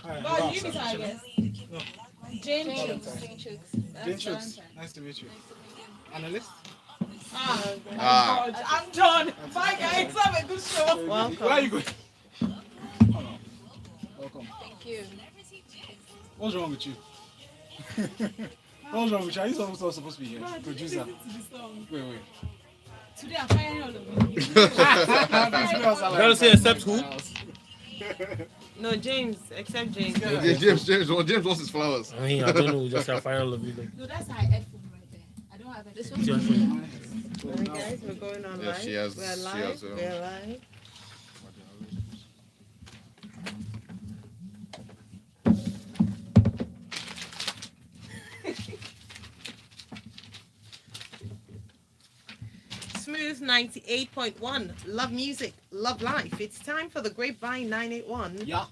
But you decide, I guess. No. Jane Chuks. Jane Chuks. Nice to meet you. Analyst? God. I'm done. Bye, guys. Have a good show. Welcome. Where are you going? Oh, no. Welcome. Thank you. What's wrong with you? What's wrong with you? Are you supposed to be here? Producer. Wait. Today I'm firing all of you. Gotta say except who? No, James, except James. James wants his flowers. I mean, I don't know. Just say fire all of you. No, that's my headphone right there. I don't have this one. Alright, guys, we're going on Yeah, live. she has- We're she live. has, We're live. Smooth 98.1. Love music, love life. It's time for the Grapevine 981. Yeah.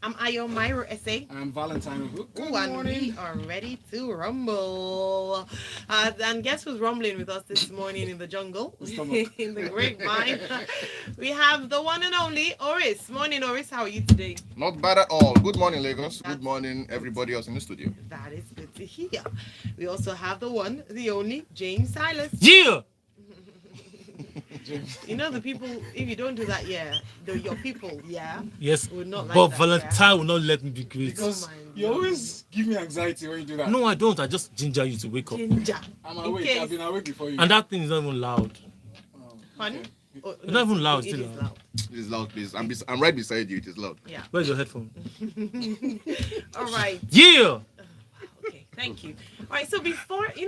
I'm Ayo Myro SA. I'm Valentine. Good Ooh, and morning. we are ready to rumble. And guess who's rumbling with us this morning in the jungle? In the grapevine. We have the one and only Oris. Morning, Oris. How are you today? Not bad at all. Good morning, Lagos. Good morning, everybody else in the studio. That is good to hear. We also have the one, the only, James Silas. Yeah. You know the people, if you don't do that, your people, Yes. would not like But that, Valentine will not let me be great. Because you always give me anxiety when you do that. No, I don't. I just ginger you to wake up. Ginger. I'm In awake. case- I've been awake before you. And that thing is not even loud. Oh, Pardon? okay. Oh, It's not even loud, It still is loud. loud. It is loud, please. I'm right beside you. It is loud. Yeah. Where's your headphone? All right. Yeah. Okay, thank you. All right, so before we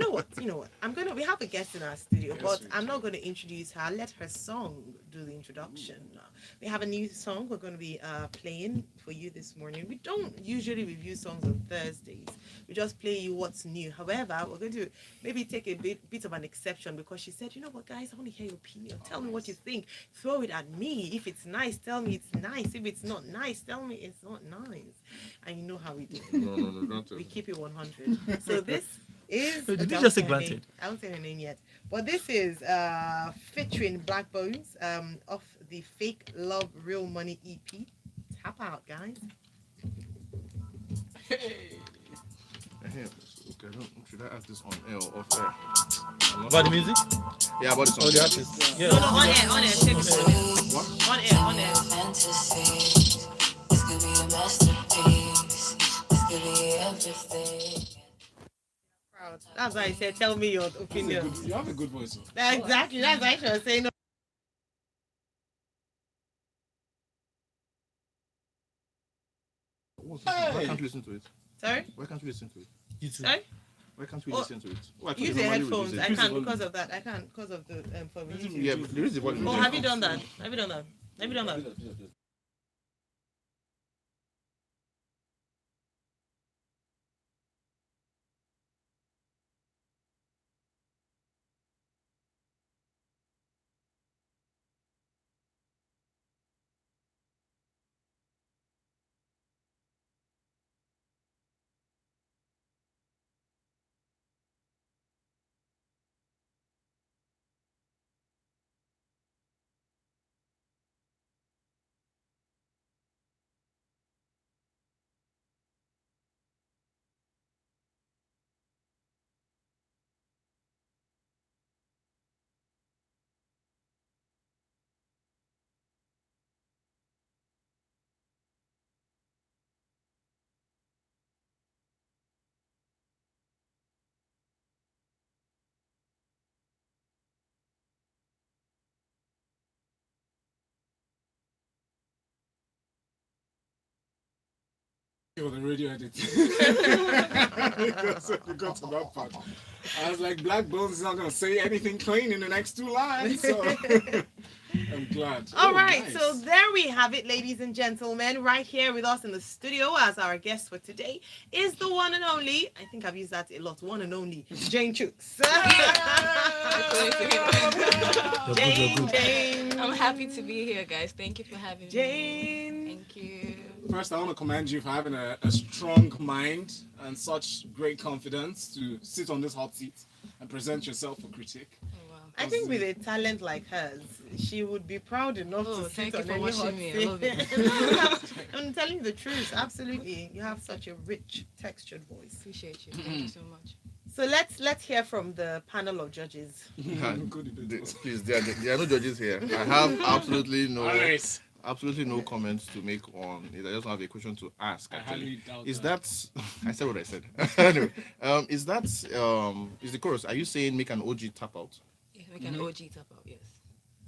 have a guest in our studio, Yes, but we I'm do. not going to introduce her. Let her song do the introduction. We have a new song we're going to be playing for you this morning. We don't usually review songs on Thursdays. We just play you what's new. However, we're going to maybe take a bit of an exception because she said, you know what, guys, I want to hear your opinion. Tell me what you think. Throw it at me. If it's nice, tell me it's nice. If it's not nice, tell me it's not nice. And you know how we do. No, don't tell We me. keep it 100. So this is. Did you I just say won't her name. granted? I won't say her name yet. But this is featuring Black Bones off the Fake Love Real Money EP. Tap out, guys. Okay, should I ask this on air or off air? About the music? Yeah, about this Oh, the on artist. Yeah. No, on air. Take it away. What? On air. Fantasies. This could be a masterpiece. This could be everything. Proud. That's why I said, tell me your opinion. You have a good voice. Exactly. That's why I was saying. No. Why can't you listen to it? Sorry? Why can't you listen to it? You too. Sorry? Why can't we Oh, listen to it? Oh, I thought Use you the normally headphones. reduce I it. Use the can't volume. because of that. I can't because of the for YouTube. Yeah, but there is the volume. Oh, there. have you done that? Have you done that? Have you done that? You're the radio edit. Because you got to that part. I was like, Black Bones is not going to say anything clean in the next two lines. So I'm glad. All Oh, right, nice. so there we have it, ladies and gentlemen. Right here with us in the studio as our guest for today is the one and only, I think I've used that a lot, one and only, Jane Chuks. Jane. I'm happy to be here, guys. Thank you for having me. Jane. Thank you. First, I want to commend you for having a strong mind and such great confidence to sit on this hot seat and present yourself for critique. Oh, wow. I think with a talent like hers, she would be proud enough Oh, to sit thank you on for any watching hot me. I seat. love it. I'm telling you the truth. Absolutely, you have such a rich, textured voice. Appreciate you. Thank you so much. So let's hear from the panel of judges. Please, there are no judges here. I have absolutely no comments to make on it. I just have a question to ask. I Actually, highly doubt is that. that I said what I said. Anyway, is the chorus? Are you saying make an OG tap out? Yeah, we can OG tap out. Yes.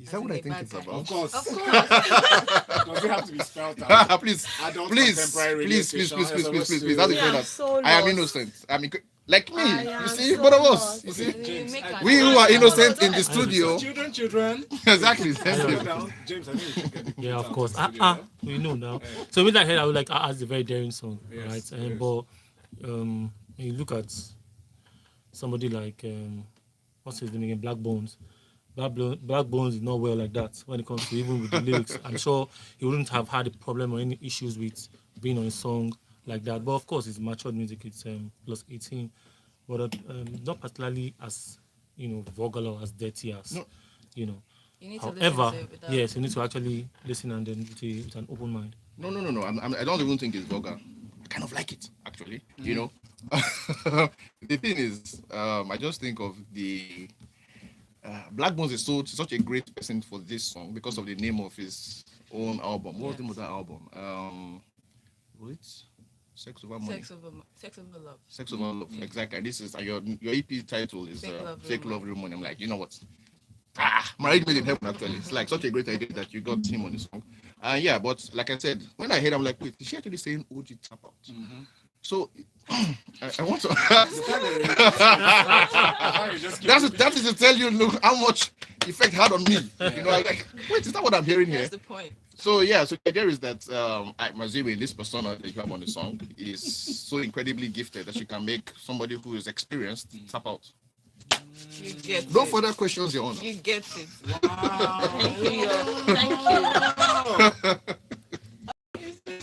Is that what I in the think bad it's guy. about? Of course. Of course. Does it have to be spelled out? Please, Adult please, contemporary radio please. station, That's the SOS point. studio. That's the Yeah, point. I'm so I am lost. innocent. I mean, like me. I You am see, so both of us. lost. You see, James, Make I- an- we who are innocent in the don't- studio. Children. Exactly. Slow down. James, I think you should get the Yeah, kids of out course. the studio, We know now. Yeah. So with that head, I would like ask a very daring song, Yes, right? yes. But when you look at somebody like what's his name again, Black Bones. Black Bones is not well like that when it comes to even with the lyrics. I'm sure he wouldn't have had a problem or any issues with being on a song like that. But of course, it's matured music. It's plus 18, but not particularly as vulgar or as dirty as No. you know. You need to However, listen to it without... yes, you need to actually listen and then with an open mind. No. I don't even think it's vulgar. I kind of like it, actually. You know, the thing is, I just think of the Black Bones is such a great person for this song because of the name of his own album. What was the name of that album? Was it Sex Over Money? Sex over love. Sex Over Love. Exactly. This is your EP title is Fake Love, Real Fake Love Real Money. I'm like, you know what? Married Made in Heaven, actually. It's like such a great idea that you got him on the song. Yeah, but like I said, when I heard, I'm like, wait, is she actually saying OG tap out? So I want to. that is to tell you, look how much effect had on me. You know, like, wait, is that what I'm hearing here? That's the point. So yeah, so the idea is that Maziri, this persona that you have on the song, is so incredibly gifted that she can make somebody who is experienced tap out. You get No it. further questions, Your Honor. You get it.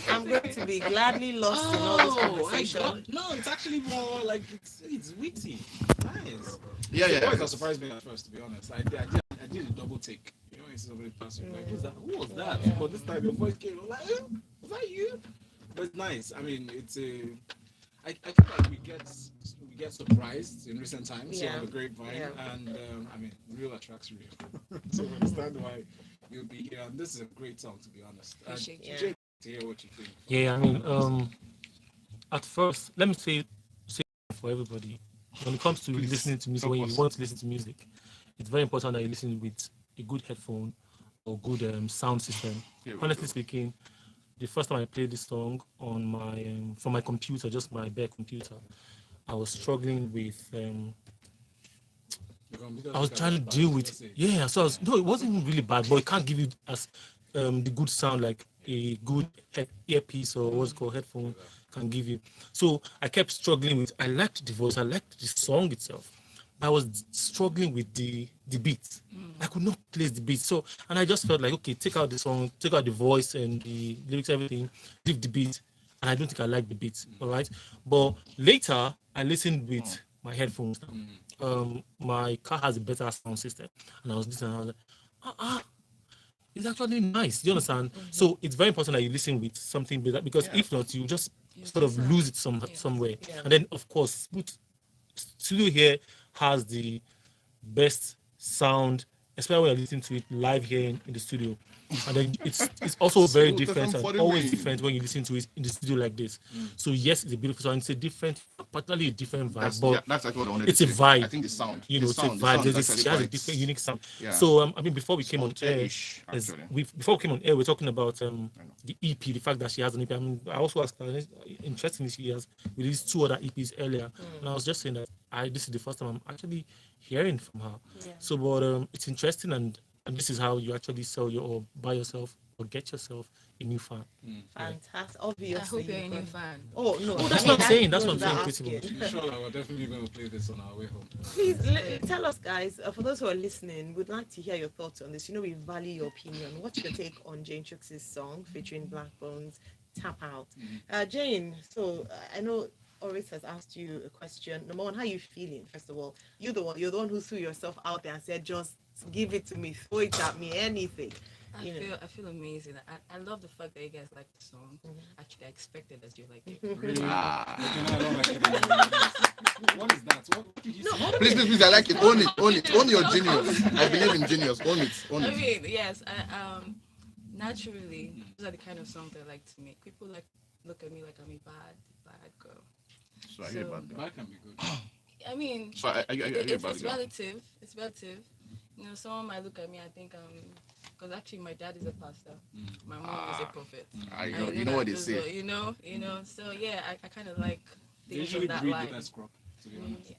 I'm going to be gladly lost in all this conversation. No, it's actually more like it's witty. Nice. Yeah. The voice that surprised me at first, to be honest. I did a double take. You know, when you see somebody pass you, like, who was that? But this time your voice came, I'm like, was that you? But it's nice. I mean, it's a. I feel like we get surprised in recent times on the grapevine, and I mean, real attracts real. So I understand why you'll be here. And this is a great song, to be honest. Appreciate you. Jay, to hear what you think. Yeah, I mean, at first, let me say for everybody, when it comes to listening to music, when you want to listen to music, it's very important that you listen with a good headphone or good sound system. Honestly speaking, the first time I played this song on my from my computer, just my bare computer, I was struggling with. I was trying to deal with so it wasn't really bad, but it can't give you as the good sound like a good earpiece or what's called headphone can give you. So I kept struggling with. I liked the voice, I liked the song itself. I was struggling with the beat. I could not place the beat. So, and I just felt like, okay, take out the song, take out the voice and the lyrics, everything, leave the beat. And I don't think I like the beat. All right. But later, I listened with my headphones. My car has a better sound system. And I was listening, and I was like, it's actually nice. Do you understand? So it's very important that you listen with something better, because if not, you just sort of lose it somewhere. And then, of course, studio here has the best sound, especially when you're listening to it live here in the studio. And then it's also very different and always different when you listen to it in the studio like this. So yes, it's a beautiful sound. It's a different, particularly a different vibe. But that's actually what I wanted it's to a say. vibe. I think the sound. You know, the it's a sound, vibe. the It sound has a different, unique sound. Yeah. So I mean, before we came on air, Actually. before we came on air, we're talking about the EP, the fact that she has an EP. I mean, I also asked her, interestingly, she has released 2 other EPs earlier, and I was just saying that this is the first time I'm actually hearing from her. So, but it's interesting, and this is how you actually sell or buy yourself or get yourself a new fan. Fantastic. Obviously. I hope you're a new fan. Oh no. That's what I'm saying. That's what I'm saying. That's Pretty much. Inshallah, we're definitely going to play this on our way home. Please tell us, guys, for those who are listening, we'd like to hear your thoughts on this. You know, we value your opinion. What's your take on Jane Chuks' song featuring Black Bones, Tap Out? Jane, so I know Oris has asked you a question. Number one, how are you feeling? First of all, you're the one who threw yourself out there and said, "Just give it to me, throw it at me, anything." I feel amazing. I love the fact that you guys like the song. Actually, I expected that you like it. Really? Ah. Like, you know, I don't like it anymore. What is that? What did you say? Please, I like it. Own it. Own your genius. I believe in genius. Own I it. mean, yes. Naturally, those are the kind of songs I like to make. People look at me like I'm a bad girl. So I hear about that. That can be good. I mean, So I hear about it's that. relative. It's relative. You know, someone might look at me. I think because actually my dad is a pastor. My mom is a prophet. You know what they that say. as well, you know. So yeah, I kind of like They things usually from that breed line. with that scrub, to be honest.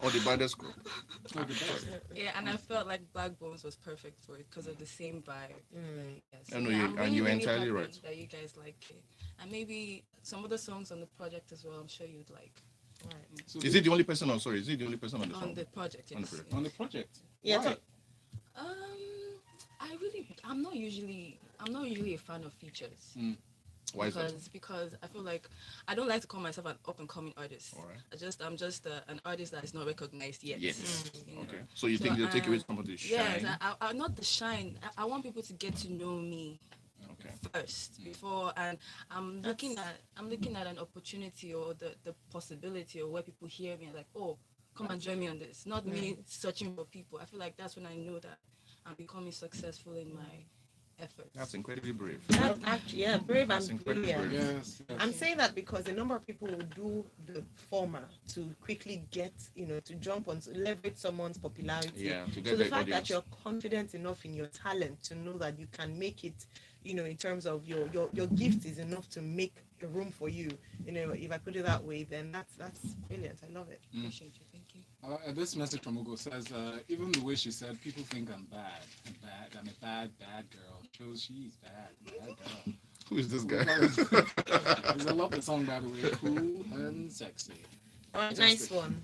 Or the baddest group. Oh, the best. Yeah, and I felt like Black Bones was perfect for it because of the same vibe. Yes. I know I'm and you were really entirely happy right. that you guys like it, and maybe some other songs on the project as well. I'm sure you'd like So Is it the only person on the on song? the project. On the Yes. project. on the project? Yeah, Why? so- I'm not usually a fan of features. Why is that? Because I feel like I don't like to call myself an up and coming artist. All right. I'm just an artist that is not recognized yet. Yes. You know? Okay. So you So, think they'll take away some of the Yes, shine? I not the shine. I want people to get to know me Okay. first before, and I'm looking at an opportunity or the possibility or where people hear me and like, oh, come and join me on this. Not me searching for people. I feel like that's when I know that I'm becoming successful in my efforts. That's incredibly brave. That's actually, yeah, brave That's and incredibly brilliant. brave. Yes. I'm saying that because a number of people will do the former to quickly get, to jump on, to leverage someone's popularity. Yeah, to So get the the fact that audience. you're confident enough in your talent to know that you can make it, in terms of your gift is enough to make a room for you. If I put it that way, then that's brilliant. I love it. Appreciate you. Thank you. This message from Ugo says, even the way she said, people think I'm bad. I'm a bad girl. Shows she's bad girl. Who is this guy? There's a lot of song, by the way, cool and sexy. All right, nice one.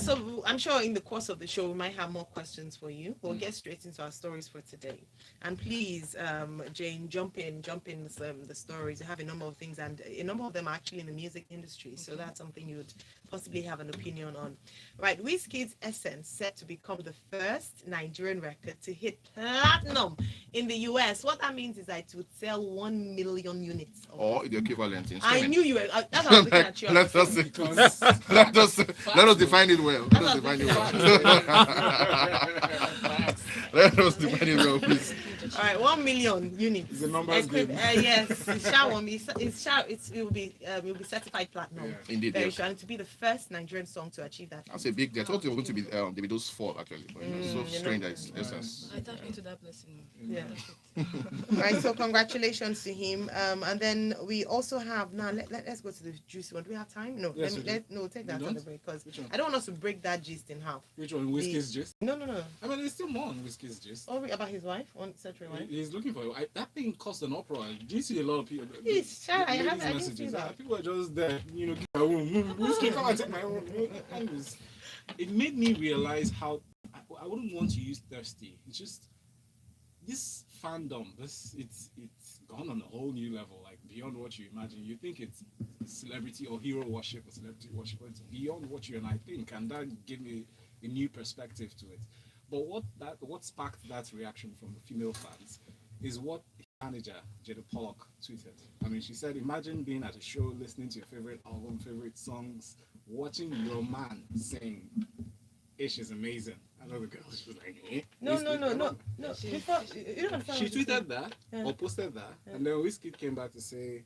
So I'm sure in the course of the show we might have more questions for you. We'll get straight into our stories for today. And please, Jane, jump in the stories. You have a number of things, and a number of them are actually in the music industry. So that's something you'd possibly have an opinion on. Right, Wizkid's Essence set to become the first Nigerian record to hit platinum in the US. What that means is that it would sell 1 million units. Or the equivalent in I sterling. knew you were. That's what I was looking at you. let us define it well. Let us define it well. Let us define it well, please. All right, 1 million units. The numbers game. Yes, it will be certified platinum. Yeah. Indeed, Very yes. sure, and to be the first Nigerian song to achieve that. That's a big deal. I thought it was going to be Davido's fall, actually. But it's so strange that it's Essence. I tap into that blessing. Yeah. All right, so congratulations to him. And then we also have now. Let's go to the juicy one. Do we have time? No. Yes, we do. Take that We on don't? the break because Which one? I don't want us to break that gist in half. Which one? Whiskey's Gist? No. I mean, there's still more on Whiskey's Gist. Oh, about his wife, one secretary wife. He's looking for that thing cost an uproar. Do you see a lot of people? He's shy. I ladies' didn't see messages. that. People are just there, give my own. Whiskey, come and take my own. Anyways, it made me realize how I wouldn't want to use thirsty. It's just this fandom. It's gone on a whole new level, like beyond what you imagine. You think it's celebrity or hero worship or celebrity worship, but it's beyond what you and I think, and that gave me a new perspective to it. But what sparked that reaction from the female fans is what his manager, Jada Pollock, tweeted. I mean, she said, imagine being at a show, listening to your favorite album, favorite songs, watching your man sing, Ish is amazing. I know the girl, she was like, eh? No. She- Before, you don't understand She what you're tweeted that, Yeah. or posted that, Yeah. and then Wizkid came back to say,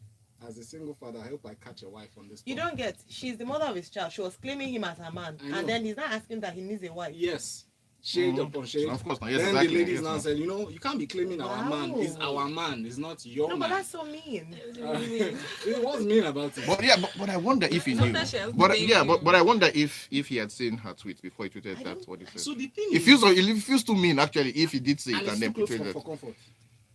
as a single father, I hope I catch a wife on this. You phone." don't get. She's the mother of his child. She was claiming him as her man, I know. and then he's not asking that he needs a wife. Yes. Shade Mhm. upon shade. Of course, yes, then exactly. the ladies Yes, now no. said, you can't be claiming our man. It's Wow. our man. It's not your No, man. but that's so mean. It was mean about it. But yeah, but I wonder if he knew. Sometimes she'll But blame yeah, you. but I wonder if he had seen her tweet before he tweeted that. What he said. So the thing It feels too mean actually if he did say and it it's and then too close portrayed for that. comfort.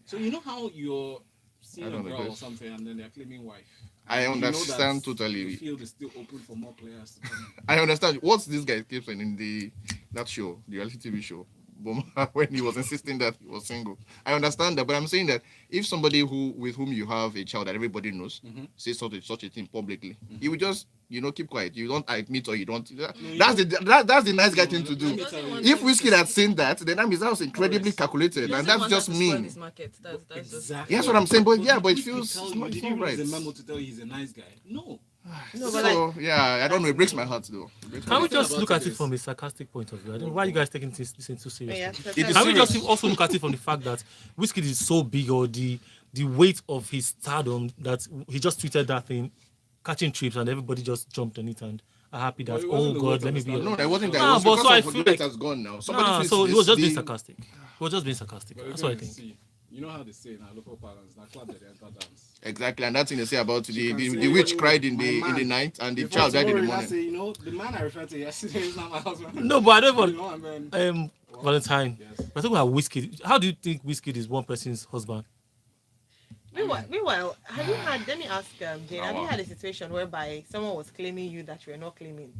So you know how you're seeing I a don't know, girl or guys. something and then they're claiming wife. I You know understand that totally. The field is still open for more players to come in. I understand. What's this guy keeps saying in that show, the reality TV show? when he was insisting that he was single. I understand that, but I'm saying that if somebody with whom you have a child that everybody knows says such a thing publicly, you would just keep quiet. You don't admit or you don't. That's the nice guy thing to do. If Whiskey had seen that, then that means that was incredibly calculated, and that's just mean. Exactly. That's what I'm saying. But it feels it's not right. He's a memo to tell you he's a nice guy. No. No, but So yeah, I don't know. It breaks my heart though. Can we just look at it from a sarcastic point of view? I don't know why you guys taking this too seriously. yeah, It is Can we serious. just also look at it from the fact that Whiskey is so big, or the weight of his stardom, that he just tweeted that thing, catching trips, and everybody just jumped on it and are happy that, Well, it wasn't oh the God, weight let of me his be. stardom. No, that wasn't that. Nah, It was but because so I of feel forget like- has gone now. Nah, Somebody so thinks he was just this being thing- sarcastic. He was just being sarcastic. But That's what I again, think. see, you know how they say now, local parents, now clap that they enter dance. Exactly, and that's thing they say about the can say, witch cried in "My the man, night and the Before child died in the tomorrow, morning. Say, the man I referred to yesterday is not my husband. No, but I don't You want know, and then, Valentine. Yes. We're talking about Whiskey. How do you think Whiskey is one person's husband? Meanwhile, have you had? Let me ask Jane. Have you wow. had a situation whereby someone was claiming you that you were not claiming?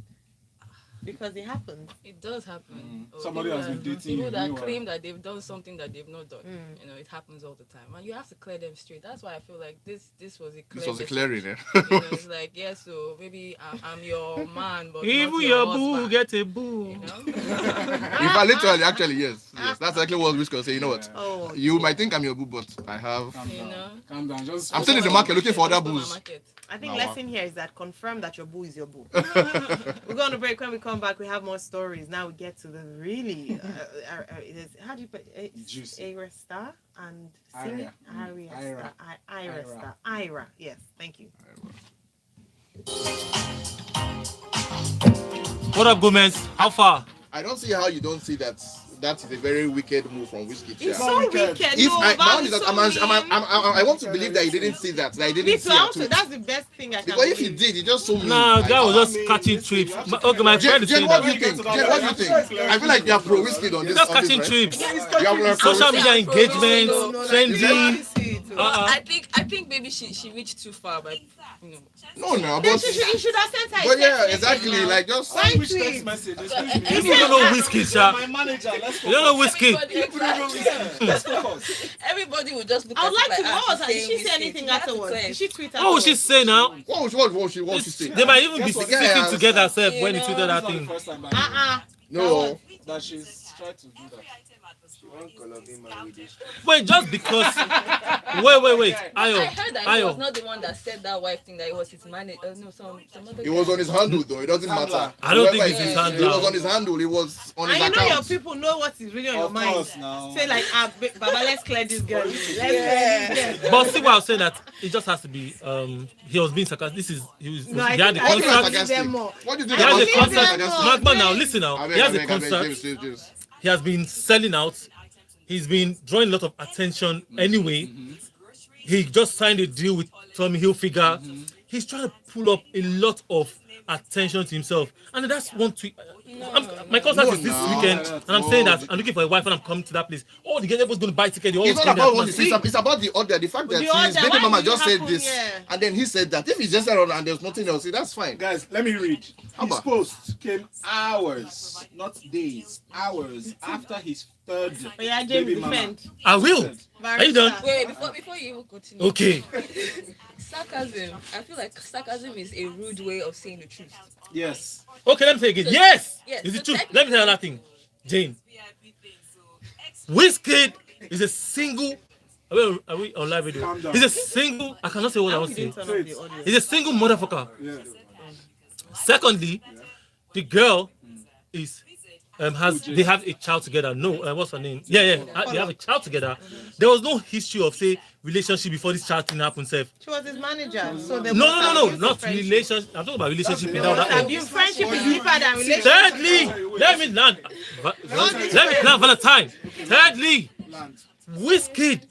Because it happens. It does happen. Or Somebody people has been that- dating people you, that meanwhile. claim that they've done something that they've not done. It happens all the time, and you have to clear them straight. That's why I feel like this was a clear. This was a message. clearing, eh? It's like, yeah, so maybe I'm your man, but Even not your husband, boo get a boo. You know? In fact, literally, actually, yes. That's actually what Whiskey was saying. You know what? Oh, You might think I'm your boo, but I have. calm You down. know? Calm down. Just I'm still in the market looking for other That's my booze. market. I think Oh, lesson here is that confirm that your boo is your boo. We're going to break. When we come back, we have more stories. Now we get to the really, how do you put it? Juicy. Ira Star and Ira. singing Ira. Ira Star. Ira. Yes, thank you. What up, Gomez? How far? I don't see how you don't see that. That is a very wicked move from Whiskey. It's Yeah. so wicked. If No, I, my Val own is is that so mean. I want to believe that he didn't see that. That he Me didn't too. see Also, it. that's the best thing I can Because if he believe. did, he just so mean. Nah, Like, that was just mean, catching listen, trips. you have to Okay, my friend is Jen, saying what do that. you think? Jen, what do you think? I feel like you are pro Whiskey on this. Just on this, catching right? trips. You are pro Social Whiskey. media engagement, No, trending. I think maybe she reached too far, but No, no, Then but you should have sent her. a but yeah, text exactly. message now. Like just Why Which tweet? text message? You don't know Whiskey, sha. My manager, let's You don't know Whiskey. Let's focus. Everybody would just look I would at like it to know what she's did she saying say Whiskey. anything You have to afterwards? clear. Did she tweet What would she afterwards? say now? what she say? They might even be Guess what? sitting Yeah, together yeah. herself when he tweeted that That's not the thing. first time, by the way, No. that she's tried to do that. Wait, just because. Wait. I Ayo, heard that he was Ayo. not the one that said that wife thing, that it was his manager. No, some other It was guy. on his handle though. It doesn't matter. I don't think Whoever it's it his is, handle. It was on his handle. It was on his And you know your account. people know what is really on your Of mind. course, now. Say like, Baba, let's clear this girl. Let's clear this girl. But see what I was saying, that it just has to be. He was being sarcastic. No, I He had the think I What do you Concert- mean contract. sarcastic? them more. What do you do He has about the Leave contract. them more. Magma, now listen now. He has the James, contract. James. He has been selling out. He's been drawing a lot of attention anyway. He just signed a deal with Tommy Hilfiger. He's trying to pull up a lot of attention to himself. And that's one tweet. My concert is this No, weekend. And I'm no. saying that I'm looking for a wife and I'm coming to that place. Oh, the girl was going to buy ticket. They all It's not came there. about what he said. It's about the order. The fact that The his order, baby why mama did it just said happen? this, Yeah. and then he said that. If he just said on and there's nothing else, that's fine. Guys, let me read. His Abba. post came hours, not days, hours after his third But yeah, James, baby mama. defend. I will. Are you done? Wait, before you even continue. Okay. Sarcasm. I feel like sarcasm is a rude way of saying the truth. Yes. Okay, let me say again. Yes! Yes, Is so it true? technically- Let me tell you another thing. Jane. Wizkid is a single. Are we on live video? Calm down. He's a single. I cannot say what I How want you to say. didn't turn off the audio? He's a single motherfucker. Yeah. Secondly, the girl is they have a child together. No, what's her name? Yeah. They have a child together. There was no history of say relationship before this child thing happened. Self. She was his manager. So they No, must abuse not the friendship. relationship. I'm talking about relationship That's without it. that. Abuse friendship is deeper than relationship. Thirdly, let me land. Valentine. Thirdly, Land. Wizkid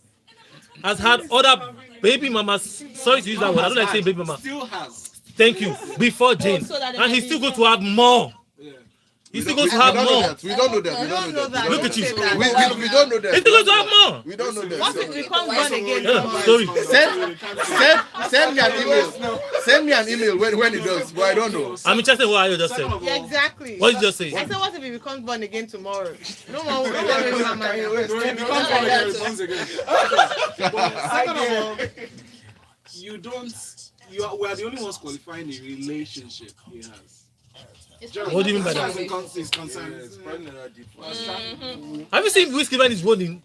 has had other baby mamas. Sorry to use that word. I don't like saying baby mama. Still has. Thank you. Before Jane, so that they and can he's be still going to have more. Yeah. He's still We going to don't have know more. that. We don't know that. We We don't know that. that. Look at you. Don't say that. We don't know that. He's still going to have more. We don't know that. What if we become God again? Yeah, sorry. Send an email. Send me an email when it does, but I don't know. I'm interested in what Ayo just said. Yeah, exactly. What did you just say? I said, what if he becomes born again tomorrow? No more. Mama. It becomes one again, response again. But second of all, you don't. We are the only ones qualifying the relationship he has. What do you mean by that? He's concerned. Have you seen Whiskey when he's rolling?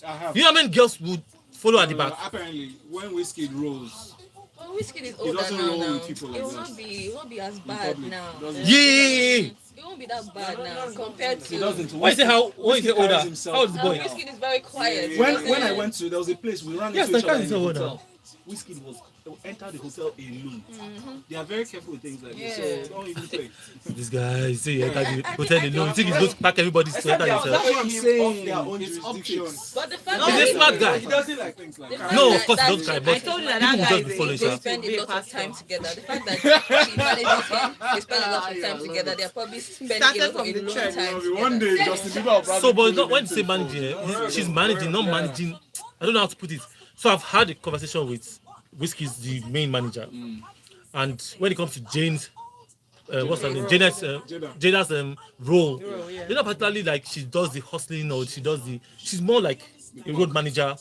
I have. You know how many girls would follow at the back? Apparently, when Whiskey rolls, Well, Whiskey is he older doesn't now. roll with people It like will that. not be. It won't be as bad public. now. Doesn't- Yeah. It won't be that bad now compared He to. doesn't. Why is it how? Why is Whiskey it older? carries himself. How old is the boy? Whiskey is very quiet. When I went to, there was a place we ran Yes, into each the other guy in is the older. hotel. Whiskey will enter the hotel alone. They are very careful with things like this, Yeah. so don't even play. This guy, see, enter the hotel alone. You think he's going to pack everybody to enter That's himself? what I'm saying. their own It's jurisdiction. optics. But the fact He's a that smart guy. He doesn't like things like The that. fact No, that- of course he that- don't cry, I but told you that people that just guy be is following they sir. spend Be a a lot of pastor. time together. The fact that she manages him, they spend a lot of time together. They're probably spending Started a from the long church. time One together. day, Justin Bieber or Bradley So, but Cooper it's not when you will say be managing, involved. she's managing, not managing. I don't know how to put it. So I've had a conversation with Whiskey's the main manager, and when it comes to Jane's, what's her name? Jada's role. yeah. They're not particularly like she does the hustling or she does the. She's more like a road manager.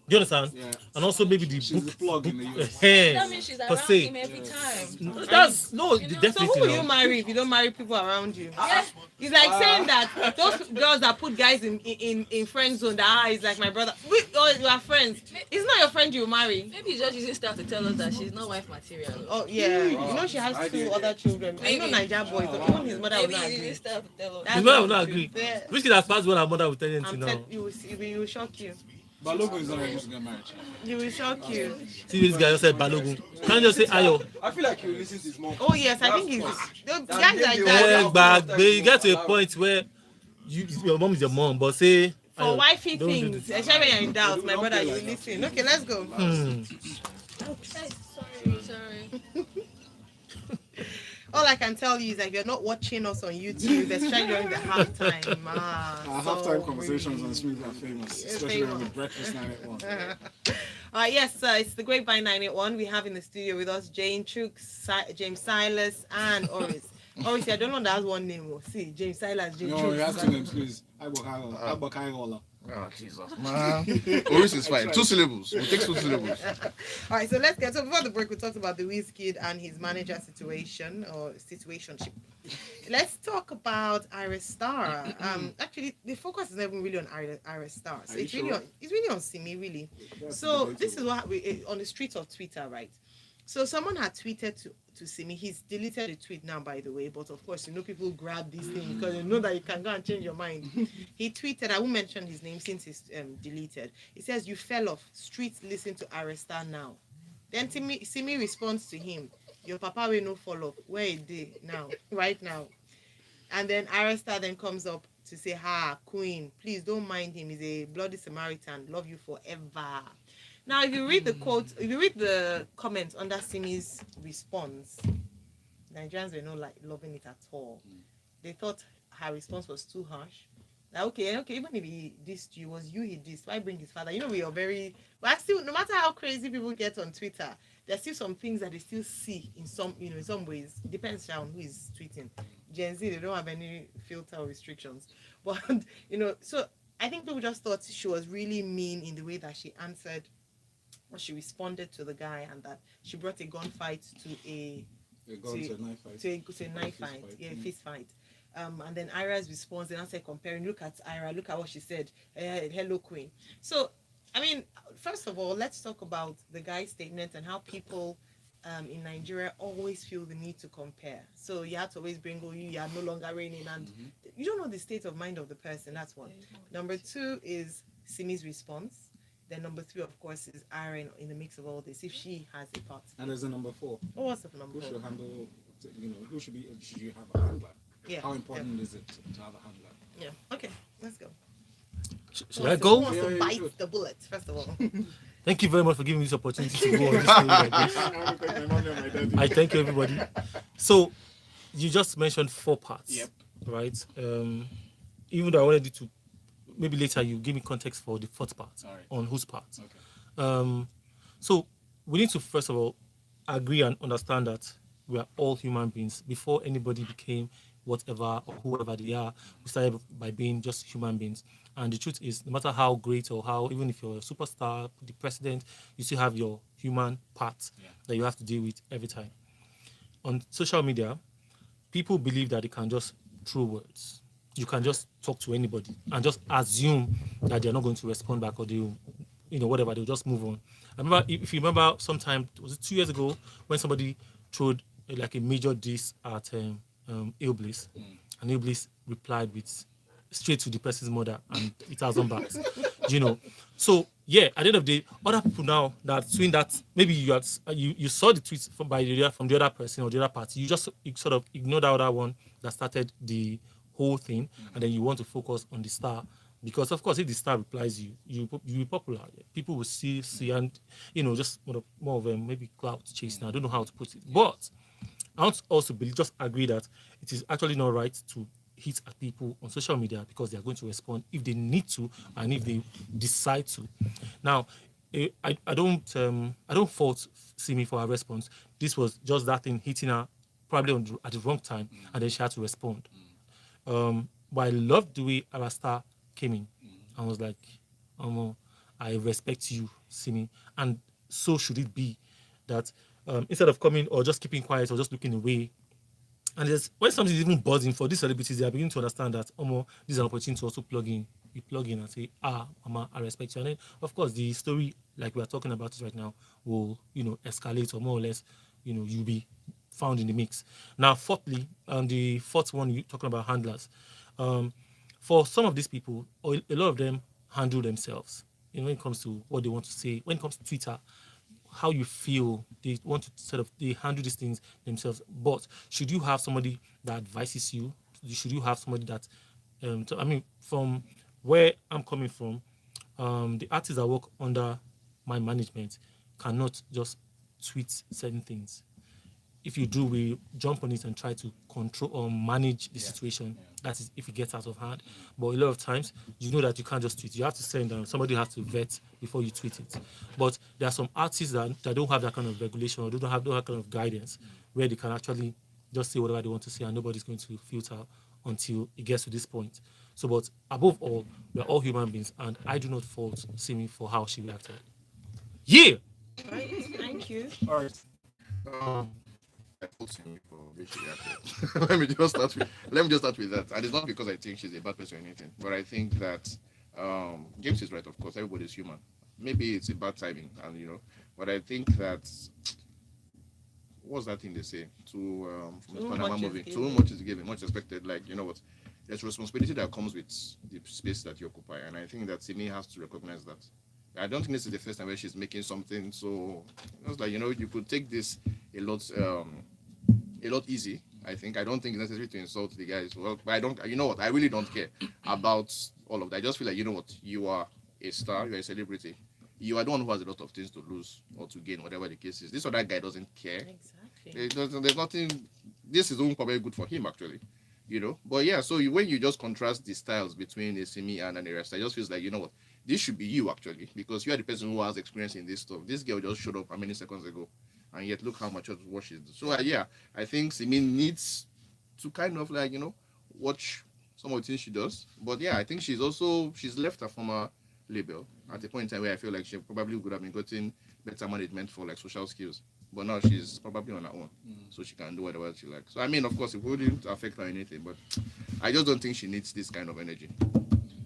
Do you understand? Yeah. And also maybe the She's book. the plug in the US. That means she's per around se. him every time. That's no, You know, So definitely. who will no. you marry if you don't marry people around you? Yeah. It's like saying that those girls that put guys in friend zone, that is like my brother. You are friends. It's not your friend you marry. Maybe he's just using stuff to tell us that she's not wife material. Oh yeah, you know she has two other children. I know Maybe. Niger boys. So even his mother will Maybe not he's using agree. stuff to tell us. That's His mother will not not the agree. truth. Yeah. Whiskey has passed when her mother will tell you anything I'm now. you will see, it will shock you. Balogun is not ready to get married. You will shock you. See this guy just said Balogun. Can't you just say Ayo? I feel like you listen to his mom. Oh yes, I think he's the guys like Yeah, that. Back, but you get to a point where your mom is your mom, but say For Ayo, wifey don't do things, this. especially when you're in doubt, my don't brother, play you like that. listen. Okay, let's go. Sorry. All I can tell you is that if you're not watching us on YouTube, especially during the halftime, Our so halftime conversations really- on Smooth are famous, Yeah, especially famous. with Breakfast 981. Yes, it's the Grapevine 981. We have in the studio with us Jane, Chuks, James Silas, and Oris. Oris, I don't know that one name. See, James Silas, James No, you have Chuks. two names, please. Agbakairola. Oh, Jesus, man. Oris is fine. 2 syllables. We'll take 2 syllables. All right, so let's get. So before the break, we talked about the Wizkid and his manager situation or situationship. Let's talk about Iris Star. Actually, the focus is not even really on Iris Star. So Are you it's really sure? on Simi, really. That's So debatable. this is what we on the streets of Twitter, right? So someone had tweeted to Simi. He's deleted the tweet now, by the way. But of course, you know people grab these things because you know that you can go and change your mind. He tweeted. I won't mention his name since it's deleted. He says, "You fell off. Streets listen to Arrestar now." Then Simi responds to him, "Your papa will no fall off. Where is they now? Right now." And then Arrestar then comes up to say, "Ha, Queen, please don't mind him. He's a bloody Samaritan. Love you forever." Now, if you read the quote, if you read the comments under Simi's response, Nigerians were not like loving it at all. They thought her response was too harsh. Like, okay, even if he dissed you, was you he dissed, why bring his father? You know, we are very, but still, no matter how crazy people get on Twitter, there's still some things that they still see in some, in some ways. It depends on who is tweeting. Gen Z, they don't have any filter or restrictions. But, so I think people just thought she was really mean in the way that she answered, or she responded to the guy, and that she brought a gunfight to a knife fight. to a knife fight, a fist fight. And then Ira's response, and I said, comparing, look at Ira, look at what she said, hello, Queen. So, I mean, first of all, let's talk about the guy's statement and how people in Nigeria always feel the need to compare. So you have to always bring, you are no longer reigning, and you don't know the state of mind of the person. That's one. Number two is Simi's response. Then number three, of course, is Ira in the mix of all this, if she has a part. And there's a number 4. Oh, what's the number Who four? should handle, should you have a handler? Yeah. How important is it to have a handler? Yeah. Okay, let's go. Should I go? Who wants to Yeah, bite you should. the bullet, first of all? Thank you very much for giving me this opportunity to go on this thing like this. Because my mommy and my daddy. I thank you, everybody. So, you just mentioned 4 parts, Yep. right? Even though I wanted you to, maybe later you give me context for the 4th part, All right. on whose part. Okay. So, we need to, first of all, agree and understand that we are all human beings. Before anybody became whatever or whoever they are, we started by being just human beings. And the truth is, no matter how great or how, even if you're a superstar, the president, you still have your human part that you have to deal with every time. On social media, people believe that they can just throw words. You can just talk to anybody and just assume that they're not going to respond back or they, whatever, they'll just move on. I remember, if you remember, sometime, was it 2 years ago, when somebody threw like a major diss at Iblis, and Iblis replied with straight to the person's mother and 1,000 bars. So yeah, at the end of the day, other people now that doing that, maybe you saw the tweets from the other person or the other party, you sort of ignore that other one that started the whole thing, and then you want to focus on the star. Because of course, if the star replies you be popular. People will see and just more of a maybe clout chasing. I don't know how to put it, but I want to also just agree that it is actually not right to hit at people on social media because they are going to respond if they need to and if they decide to. Now, I don't fault Simi for her response. This was just that thing hitting her probably at the wrong time, and then she had to respond. But I loved the way Arasta came in and was like, I respect you, Simi. And so should it be that instead of coming or just keeping quiet or just looking away, and when something is even buzzing for these celebrities, they are beginning to understand that, this is an opportunity to also plug in. You plug in and say, Mama, I respect you. And then, of course, the story, like we are talking about it right now, will, escalate or more or less, you'll be found in the mix. Now, fourthly, the fourth one, you're talking about handlers. For some of these people, a lot of them handle themselves. When it comes to what they want to say, when it comes to Twitter, how you feel, they want to they handle these things themselves. But should you have somebody that advises you? Should you have somebody that, from where I'm coming from, the artists that work under my management cannot just tweet certain things. If you do, we jump on it and try to control or manage the situation. That is if it gets out of hand. But a lot of times, that you can't just tweet. You have to send them. Somebody has to vet before you tweet it. But there are some artists that don't have that kind of regulation or don't have that kind of guidance where they can actually just say whatever they want to say and nobody's going to filter until it gets to this point. So, but above all, we're all human beings, and I do not fault Simi for how she reacted. Yeah! Right, thank you. All right. I told Simi for which she reacted. Let me just start with that. And it's not because I think she's a bad person or anything, but I think that James is right. Of course, everybody's human. Maybe it's a bad timing, and but I think that what's that thing they say? From the Panama movie. Too much is given, much expected. Like what? There's responsibility that comes with the space that you occupy, and I think that Simi has to recognize that. I don't think this is the first time where she's making something so. It's like you could take this a lot easy. I don't think it's necessary to insult the guys. Well, but I don't. You know what? I really don't care about all of that. I just feel like you are a star, you're a celebrity. You are the one who has a lot of things to lose or to gain, whatever the case is. This other guy doesn't care. Exactly. There's nothing. This is probably good for him actually. But yeah. So when you just contrast the styles between a Simi and an Arasta, it just feels like what. This should be you actually, because you are the person who has experience in this stuff. This girl just showed up how many seconds ago, and yet look how much of what she's doing. So I think Simi needs to kind of watch some of the things she does. But I think she's left her former label at a point in time where I feel like she probably would have been getting better management for like social skills. But now she's probably on her own, so she can do whatever she likes. So of course, it wouldn't affect her or anything, but I just don't think she needs this kind of energy.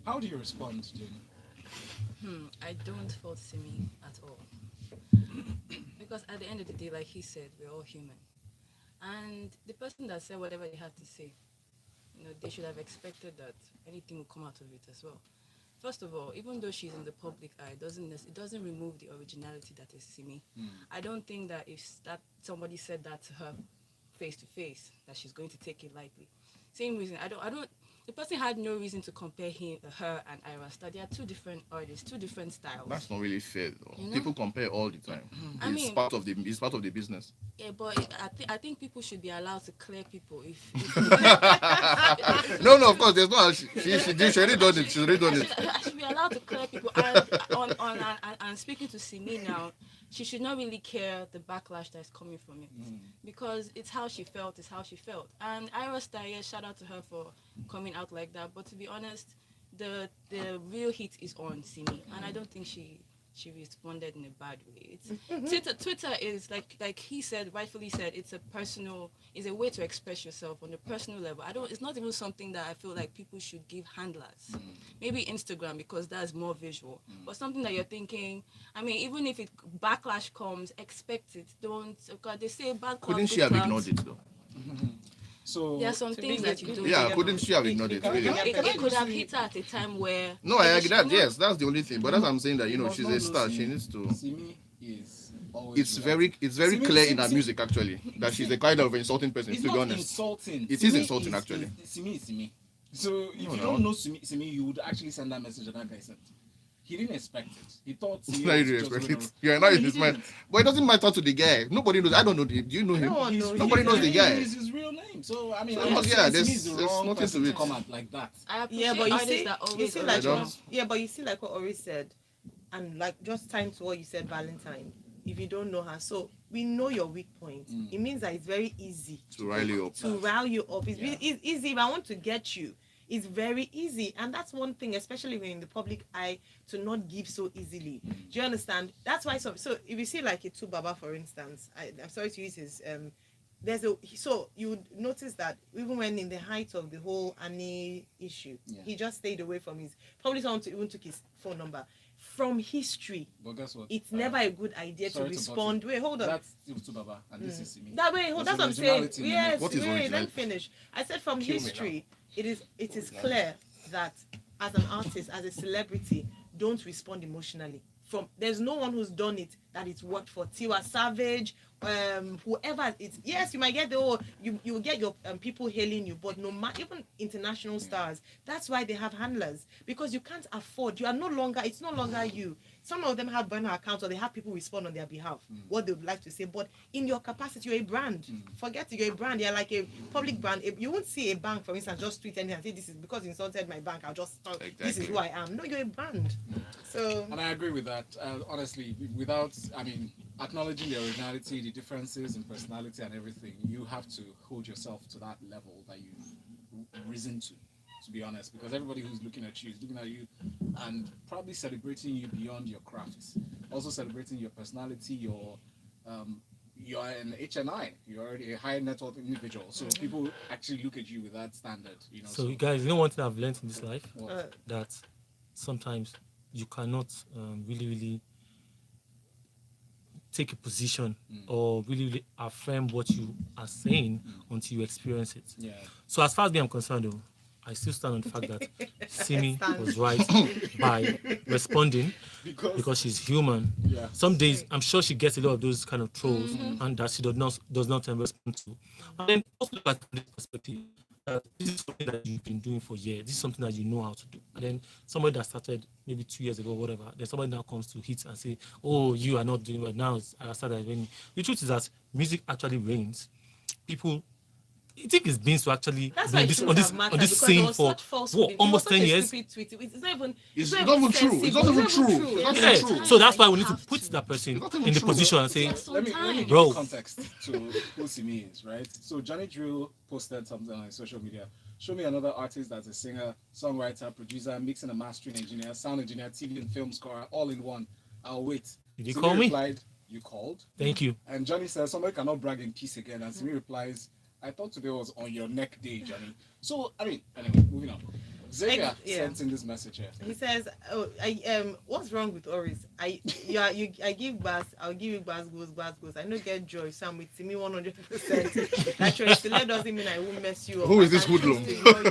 How do you respond, Jenny? I don't fault Simi at all. Because at the end of the day, like he said, we're all human. And the person that said whatever they had to say, they should have expected that anything would come out of it as well. First of all, even though she's in the public eye, it doesn't remove the originality that is Simi. I don't think that if somebody said that to her face to face, that she's going to take it lightly. Same reason, the person had no reason to compare her and Arasta. They are two different artists, two different styles. That's not really fair, though. People compare all the time. It's part of the business. Yeah, but I think people should be allowed to clear people. If No, of course, there's no. She already done it. I should be allowed to clear people. And speaking to Simi now, she should not really care the backlash that's coming from it, because it's how she felt. And Ira Star, yeah, shout out to her for coming out like that. But to be honest, the real heat is on Simi, and I don't think she responded in a bad way. Twitter is like he said, rightfully said, it's a way to express yourself on a personal level. It's not even something that I feel like people should give handlers. Maybe Instagram, because that's more visual. But something that you're thinking, I mean, even if backlash comes, expect it. Don't, because they say bad clouds. Couldn't she have ignored it though? So There are some things that you do. Yeah, couldn't she have ignored it? Really? It could have hit her at a time where. No, I agree that. Yes, that's the only thing. But as I'm saying that, must she's not a star. lose She me. needs to. Simi is always It's right. very Simi- clear in her Simi- music actually that she's a kind of insulting person. It's To be not honest, insulting. It is Simi insulting, actually. Simi is Simi. So if No, you no. don't know Simi, you would actually send that message that guy sent. He didn't expect it. He thought Simi now you was do just expect going it. on- Yeah, No, now he it is mine. didn't. But it doesn't matter to the guy. Nobody knows. I don't know. Do you know him? No one knows. Nobody knows the His guy. name is his real name. So I mean, So, I'm not yeah, saying there's- Simi is the there's wrong nothing person to to it. come out like that. I appreciate Yeah, but you artists see, that you always see I like don't- but you see like what Ori said, and like just time to what you said, Valentine. If you don't know her, so we know your weak point. It means that it's very easy To rile you up. to rile you up. It's, Yeah. it's easy. If I want to get you, it's very easy, and that's one thing, especially when in the public eye, to not give so easily. Do you understand? That's why. So if you see like a two Baba, for instance, I'm sorry to use his so you would notice that even when in the height of the whole Annie issue, Yeah. he just stayed away from his. Probably someone even took his phone number. From history, But guess what? it's never a good idea to sorry to respond. Wait, hold on. That's Tubaba, and this is Simi. That way, There's that's what I'm saying. originality in it. Yes, What is wait, let me originality? finish. I said from Kill me history, it is clear that as an artist, as a celebrity, don't respond emotionally. There's no one who's done it that it's worked for. Tiwa Savage, whoever it's. Yes, you might get you will get your people hailing you, but no matter, even international stars, that's why they have handlers, because you can't afford. You are no longer. It's no longer you. Some of them have burner accounts, or they have people respond on their behalf what they would like to say. But in your capacity, you're a brand. Forget it, you're a brand. You're like a public brand. You won't see a bank, for instance, just tweet anything and say this is because you insulted my bank. I'll just talk. This is who I am. No, you're a brand. So And I agree with that. Honestly, without, acknowledging the originality, the differences in personality and everything, you have to hold yourself to that level that you've risen to be honest, because everybody who's looking at you is looking at you and probably celebrating you beyond your crafts. Also celebrating your personality, you're an HNI, you're already a high net worth individual. So people actually look at you with that standard, So you guys, one thing I've learned in this life, What? that sometimes you cannot really take a position or really affirm what you are saying until you experience it. Yeah. So as far as I'm concerned, though, I still stand on the fact that Simi Stand. was right by responding because she's human. Yeah. Some days, I'm sure she gets a lot of those kind of trolls and that she does not respond to. And then also look at this perspective. This is something that you've been doing for years. This is something that you know how to do. And then somebody that started maybe 2 years ago, whatever, then somebody now comes to hit and say, "Oh, you are not doing well now." I started raining. The truth is that music actually rains. People, I think it's been to actually that's be why on it this shouldn't on this have mattered, on this because scene there was for such false what, belief. almost It was 10 such a years. stupid tweet. It's not even. It's not even true. It's not even true. It's not Yeah. even true. So that's why we need to put that person It's not even in the true. position and say, Let me give Bro. you context to who Simi is, right? So Johnny Drill posted something on his social media. Show me another artist that's a singer, songwriter, producer, mixing and mastering engineer, sound engineer, TV and film scorer, all in one. I'll wait. Did you Simi call me? replied, "You called." "Thank you." And Johnny says, "Somebody cannot brag in peace again." And Simi replies, "I thought today was on your neck day, Johnny." So, anyway, moving on. Xavier Yeah. sent in this message here. He says, "Oh, what's wrong with Oris? I give bars. I'll give you bars goes. I don't get joy. So I'm with me 100%. Actually, still doesn't mean I won't mess you up. Who is I this can choose hoodlum? to ignore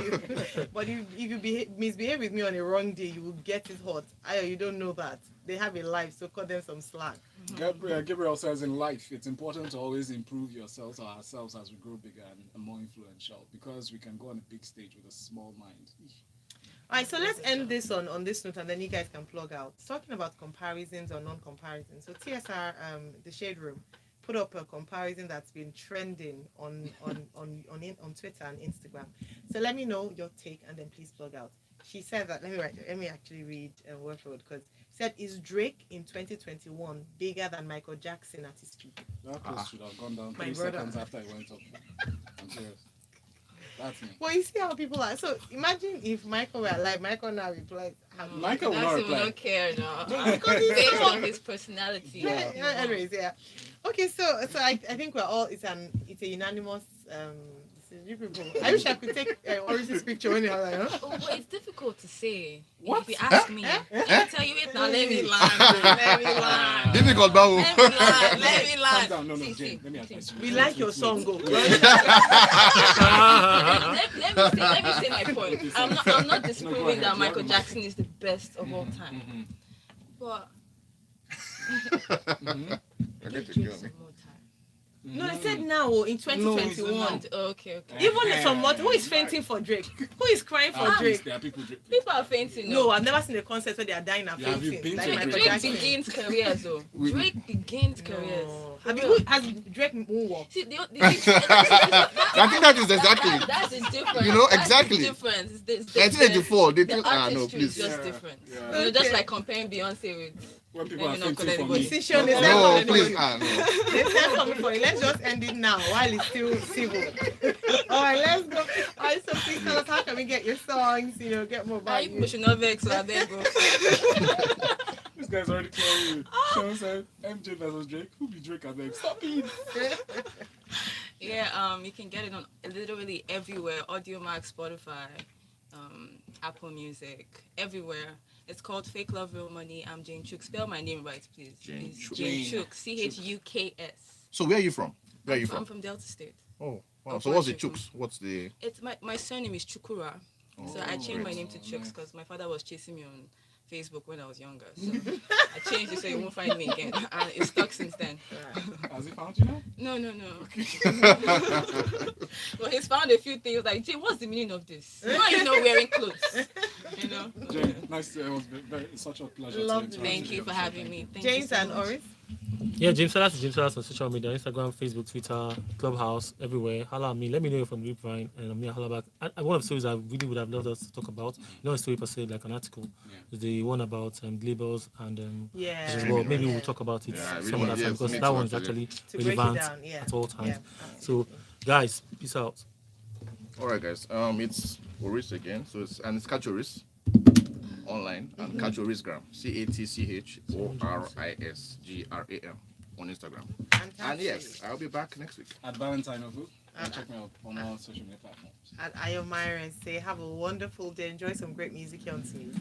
you. But if you misbehave with me on a wrong day, you will get it hot. You don't know that. They have a life, so cut them some slack." Gabriel says, "In life, it's important to always improve yourselves or ourselves as we grow bigger and more influential, because we can go on a big stage with a small mind." All right, so let's end this on this note, and then you guys can plug out. Talking about comparisons or non-comparisons. So TSR, the Shade Room, put up a comparison that's been trending on Twitter and Instagram. So let me know your take, and then please plug out. she said that. Let me actually read word for word because said is Drake in 2021 bigger than Michael Jackson at his peak? That post should have gone down My 3 brother. seconds after it went up. I'm serious. That's me. Well, you see how people are. So imagine if Michael were alive. Michael now replies. Michael will not Jackson reply. will not care now. Because he's Based so- on his personality. Yeah. Anyways, yeah. Okay, so I think we're all. It's a unanimous. You people. I wish I could take Oris's picture when you're like, huh? Oh, but it's difficult to say. What? If you ask me, I tell you it now. Let me land. Let me land. Difficult, Babu. Let me land. Let me Calm land. down. No, See, Jane. see, Let me see. advise you. We like your song, go. Let me say my point. I'm not disproving that Michael Jackson is the best of all time. But give Drake some more time. No, I said now in 2021. Okay. Even someone who is fainting for Drake, who is crying for Drake. There are people Drake. People are fainting. No, I've never seen a concert where they are dying and Yeah, have you fainting. been Like to Michael Drake? Drake Jackson. begins careers though. Drake begins careers. No. Has Drake moonwalk? See, I think that is exactly. That's the difference. You know, That's exactly. the difference. It's 1984. They the think, artistry no, is please. just Yeah, different. yeah. You know, just Okay. like comparing Beyonce with. When people are Let me not fainting call for me. Decision is No, not please. coming. No. It's not coming for you. Let's just end it now while it's still civil. All right, let's go. All right, so please tell us how can we get your songs, get more about People you. should not vex, so I beg go. This guy's already clearing you. Sean said, MJ versus Drake. Who be Drake and then stop it. Yeah, you can get it on literally everywhere. Audiomack, Spotify, Apple Music, everywhere. It's called Fake Love Real Money. I'm Jane Chuks. Spell my name right, please. Jane It's Chuks. Jane Chuks. CHUKS. So where are you from? Where are you I'm from? from Delta State. Oh, wow. Oh, So what's the Washington. Chuks? What's the? It's my surname is Chukura. So I changed my great. name to Chuks because my father was chasing me on Facebook when I was younger. So I changed it so you won't find me again. And it's stuck since then. Has he found you now? No. Well, he's found a few things like, Jay, what's the meaning of this? Why are you not wearing clothes? You know? Jane, nice. It was such a pleasure. Lovely. to Thank you for having me. Thank you James so and much. Oris. Yeah, James Salas is James Salas on social media, Instagram, Facebook, Twitter, Clubhouse, everywhere. Holla at me. Let me know you're from Grapevine, and I'm here. Holla back. And one of the stories I really would have loved us to talk about, not a story per se, like an article, is the one about labels and Yeah. as well. Maybe Yeah. we'll talk about it Yeah, I really some want- other time yes, because me that too, one's actually. actually To break it relevant down, yeah. at all times. Yeah. So, guys, peace out. All right, guys. It's Oris again. So it's Catch Oris online and Catch Orisgram. CATCHORISGRAM on Instagram. And yes, I'll be back next week. At Valentine of Who? Check me out on all social media platforms. At Ayomira and say, have a wonderful day. Enjoy some great music here on Smooth.